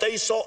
2300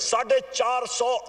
450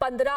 15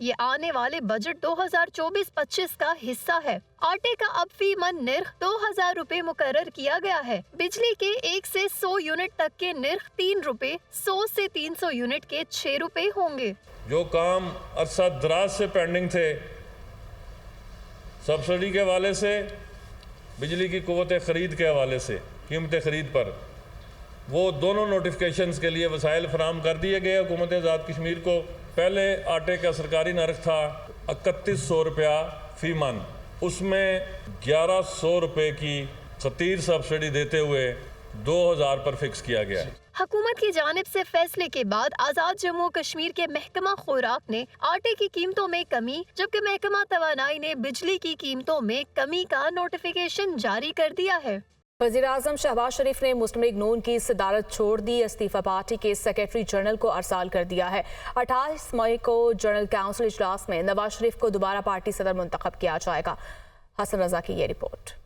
یہ آنے والے بجٹ 2024-25 کا حصہ ہے۔ آٹے کا اب فی من نرخ 2000 روپے مقرر کیا گیا ہے۔ بجلی کے 1 سے 100 یونٹ تک کے نرخ 3 روپے، 100 سے 300 یونٹ کے 6 روپے ہوں گے۔ جو کام عرصہ دراز سے پینڈنگ تھے، سبسڈی کے حوالے سے، بجلی کی قوت خرید کے حوالے سے، قیمت خرید پر، وہ دونوں نوٹیفکیشنز کے لیے وسائل فراہم کر دیے گئے حکومت آزاد کشمیر کو۔ پہلے آٹے کا سرکاری نرخ تھا 3100 روپیہ فی من، اس میں 1100 روپے کی خطیر سبسڈی دیتے ہوئے 2000 پر فکس کیا گیا ہے۔ حکومت کی جانب سے فیصلے کے بعد آزاد جموں کشمیر کے محکمہ خوراک نے آٹے کی قیمتوں میں کمی، جبکہ محکمہ توانائی نے بجلی کی قیمتوں میں کمی کا نوٹیفیکیشن جاری کر دیا ہے۔ وزیراعظم شہباز شریف نے مسلم لیگ نون کی صدارت چھوڑ دی، استعفی پارٹی کے سیکرٹری جنرل کو ارسال کر دیا ہے۔ 28 مئی کو جنرل کونسل اجلاس میں نواز شریف کو دوبارہ پارٹی صدر منتخب کیا جائے گا۔ حسن رضا کی یہ رپورٹ۔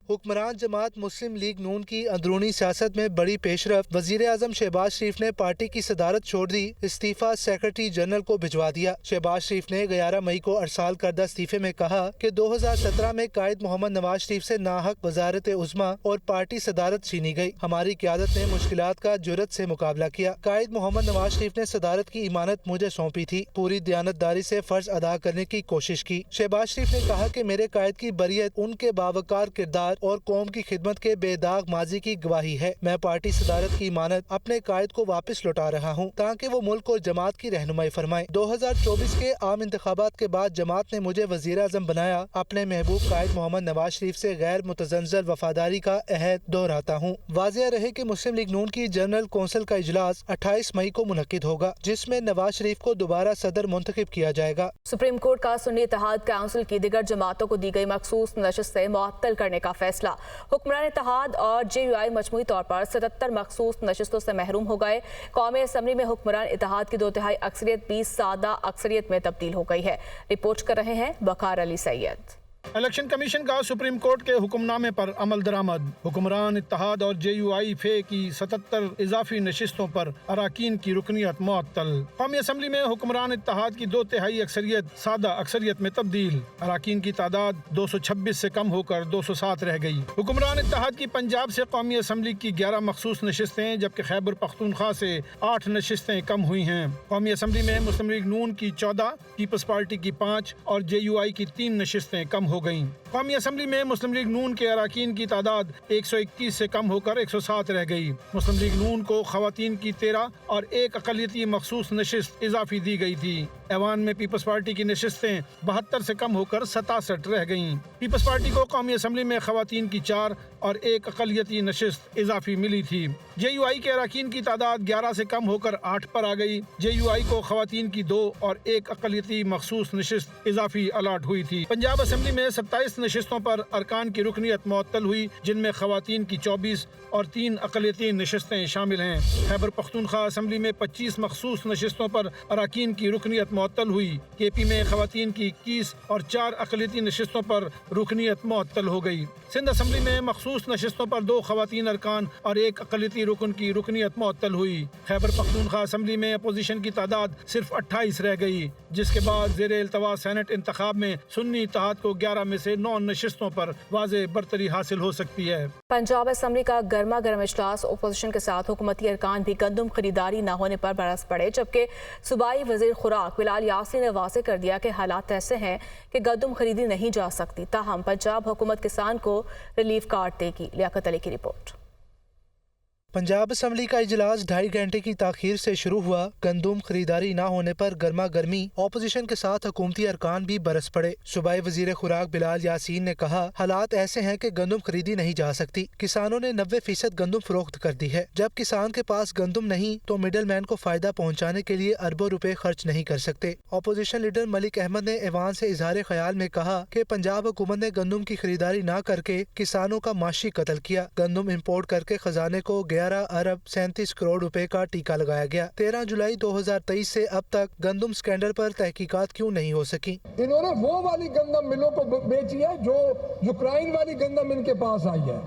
حکمران جماعت مسلم لیگ نون کی اندرونی سیاست میں بڑی پیش رفت، وزیر اعظم شہباز شریف نے پارٹی کی صدارت چھوڑ دی، استعفیٰ سیکرٹری جنرل کو بھجوا دیا۔ شہباز شریف نے 11 مئی کو ارسال کردہ استعفے میں کہا کہ 2017 میں قائد محمد نواز شریف سے ناحق وزارت عظمیٰ اور پارٹی صدارت چھینی گئی۔ ہماری قیادت نے مشکلات کا جرأت سے مقابلہ کیا۔ قائد محمد نواز شریف نے صدارت کی امانت مجھے سونپی تھی، پوری دیانتداری سے فرض ادا کرنے کی کوشش کی۔ شہباز شریف نے کہا کہ میرے قائد کی بریت ان کے باوقار کردار اور قوم کی خدمت کے بے داغ ماضی کی گواہی ہے۔ میں پارٹی صدارت کی امانت اپنے قائد کو واپس لوٹا رہا ہوں تاکہ وہ ملک اور جماعت کی رہنمائی فرمائے۔ 2024 کے عام انتخابات کے بعد جماعت نے مجھے وزیر اعظم بنایا۔ اپنے محبوب قائد محمد نواز شریف سے غیر متزلزل وفاداری کا عہد دہراتا ہوں۔ واضح رہے کہ مسلم لیگ نون کی جنرل کونسل کا اجلاس 28 مئی کو منعقد ہوگا، جس میں نواز شریف کو دوبارہ صدر منتخب کیا جائے گا۔ سپریم کورٹ کا سنی اتحاد کونسل کی دیگر جماعتوں کو دی گئی مخصوص نشستیں معطل کرنے کا فیصلہ۔ حکمران اتحاد اور جے یو آئی مجموعی طور پر 77 مخصوص نشستوں سے محروم ہو گئے۔ قومی اسمبلی میں حکمران اتحاد کی 2/3 اکثریت 20 سادہ اکثریت میں تبدیل ہو گئی ہے۔ رپورٹ کر رہے ہیں وقار علی سید۔ الیکشن کمیشن کا سپریم کورٹ کے حکم نامے پر عمل درآمد۔ حکمران اتحاد اور جے یو آئی فے کی 77 اضافی نشستوں پر اراکین کی رکنیت معطل۔ قومی اسمبلی میں حکمران اتحاد کی 2/3 اکثریت سادہ اکثریت میں تبدیل۔ اراکین کی تعداد 226 سے کم ہو کر 207 رہ گئی۔ حکمران اتحاد کی پنجاب سے قومی اسمبلی کی 11 مخصوص نشستیں، جبکہ خیبر پختونخوا سے 8 نشستیں کم ہوئی ہیں۔ قومی اسمبلی میں مسلم لیگ نون کی 14، پیپلز پارٹی کی 5 اور جے یو آئی کی 3 نشستیں کم ہو گئیں۔ قومی اسمبلی میں مسلم لیگ نون کے اراکین کی تعداد 121 سے کم ہو کر 107 رہ گئی۔ مسلم لیگ نون کو خواتین کی 13 اور 1 اقلیتی مخصوص نشست اضافی دی گئی تھی۔ ایوان میں پیپلز پارٹی کی نشستیں 72 سے کم ہو کر 67 رہ گئیں۔ پیپلز پارٹی کو قومی اسمبلی میں خواتین کی 4 اور 1 اقلیتی نشست اضافی ملی تھی۔ جے یو آئی کے اراکین کی تعداد 11 سے کم ہو کر 8 پر آ گئی۔ جے یو آئی کو خواتین کی 2 اور 1 اقلیتی مخصوص نشست اضافی الاٹ ہوئی تھی۔ پنجاب اسمبلی میں 27 نشستوں پر ارکان کی رکنیت معطل ہوئی، جن میں خواتین کی 24 اور 3 اقلیتی نشستیں شامل ہیں۔ خیبر پختونخوا اسمبلی میں 25 مخصوص نشستوں پر اراکین کی رکنیت معطل ہوئی۔ کے پی میں خواتین کی 21 اور 4 اقلیتی نشستوں پر رکنیت معطل ہو گئی۔ سندھ اسمبلی میں مخصوص نشستوں پر 2 خواتین ارکان اور 1 اقلیتی رکن کی رکنیت معطل ہوئی۔ خیبر پختونخوا اسمبلی میں اپوزیشن کی تعداد صرف 28 رہ گئی، جس کے بعد زیر التوا سینٹ انتخاب میں سنی اتحاد کو 11 میں سے 9 نشستوں پر واضح برتری حاصل ہو سکتی ہے۔ پنجاب اسمبلی کا گرما گرم اجلاس، اپوزیشن کے ساتھ حکومتی ارکان بھی گندم خریداری نہ ہونے پر برس پڑے، جبکہ صوبائی وزیر خوراک بلال یاسین نے واضح کر دیا کہ حالات ایسے ہیں کہ گندم خریدی نہیں جا سکتی، تاہم پنجاب حکومت کسان کو ریلیف کارڈ دے گی۔ لیاقت علی کی رپورٹ۔ پنجاب اسمبلی کا اجلاس 2.5 گھنٹے کی تاخیر سے شروع ہوا۔ گندم خریداری نہ ہونے پر گرما گرمی، اپوزیشن کے ساتھ حکومتی ارکان بھی برس پڑے۔ صوبائی وزیر خوراک بلال یاسین نے کہا، حالات ایسے ہیں کہ گندم خریدی نہیں جا سکتی۔ کسانوں نے 90% گندم فروخت کر دی ہے۔ جب کسان کے پاس گندم نہیں تو مڈل مین کو فائدہ پہنچانے کے لیے اربوں روپے خرچ نہیں کر سکتے۔ اپوزیشن لیڈر ملک احمد نے ایوان سے اظہار خیال میں کہا کہ پنجاب حکومت نے گندم کی خریداری نہ کر کے کسانوں کا معاشی قتل کیا۔ گندم امپورٹ کر کے خزانے کو 11 ارب 37 کروڑ روپے کا ٹیکہ لگایا گیا۔ 13 جولائی 2023 سے اب تک گندم سکینڈل پر تحقیقات کیوں نہیں ہو سکی؟ انہوں نے وہ والی گندم ملوں کو بیچی ہے جو یوکرائن والی گندم ان کے پاس آئی ہے۔